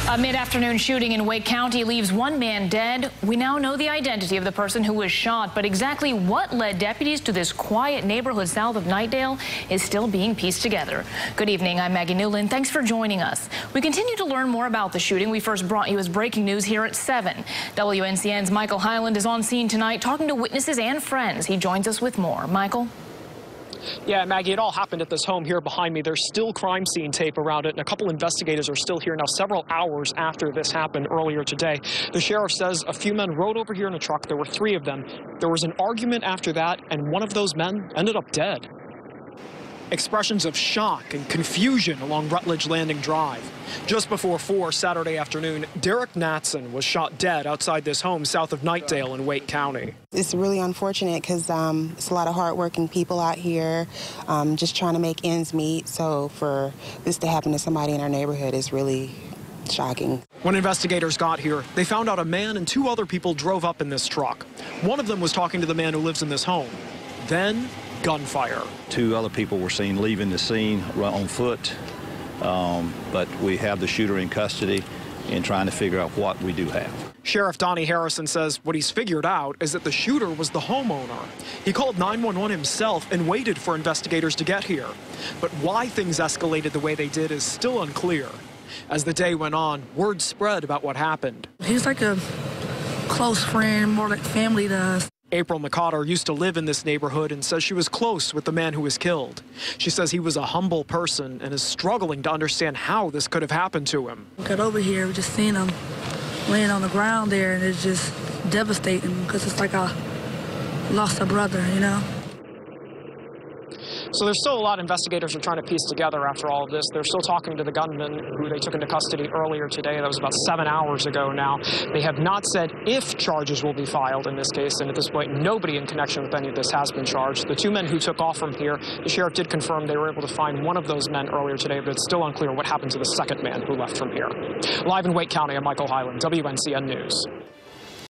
A mid-afternoon shooting in Wake County leaves one man dead. We now know the identity of the person who was shot, but exactly what led deputies to this quiet neighborhood south of Knightdale is still being pieced together. Good evening, I'm Maggie Newland. Thanks for joining us. We continue to learn more about the shooting. We first brought you as breaking news here at 7. WNCN's Michael Hyland is on scene tonight talking to witnesses and friends. He joins us with more. Michael? Yeah, Maggie, it all happened at this home here behind me. There's still crime scene tape around it, and a couple investigators are still here now several hours after this happened earlier today. The sheriff says a few men rode over here in a truck. There were 3 of them. There was an argument after that, and one of those men ended up dead. Expressions of shock and confusion along Rutledge Landing Drive. Just before 4 Saturday afternoon, Derek Natson was shot dead outside this home south of Knightdale in Wake County. It's really unfortunate because it's a lot of hardworking people out here just trying to make ends meet. So for this to happen to somebody in our neighborhood is really shocking. When investigators got here, they found out a man and 2 other people drove up in this truck. One of them was talking to the man who lives in this home. Then gunfire. 2 other people were seen leaving the scene on foot, but we have the shooter in custody and trying to figure out what we do have. Sheriff Donnie Harrison says what he's figured out is that the shooter was the homeowner. He called 911 himself and waited for investigators to get here. But why things escalated the way they did is still unclear. As the day went on, word spread about what happened. He's like a close friend, more like family to us. April McCotter used to live in this neighborhood and says she was close with the man who was killed. She says he was a humble person and is struggling to understand how this could have happened to him. We got over here, we just seen him laying on the ground there, and it's just devastating because it's like I lost a brother, you know? So there's still a lot investigators are trying to piece together after all of this. They're still talking to the gunman who they took into custody earlier today. That was about 7 hours ago now. They have not said if charges will be filed in this case, and at this point, nobody in connection with any of this has been charged. The 2 men who took off from here, the sheriff did confirm they were able to find one of those men earlier today, but it's still unclear what happened to the second man who left from here. Live in Wake County, I'm Michael Hyland, WNCN News.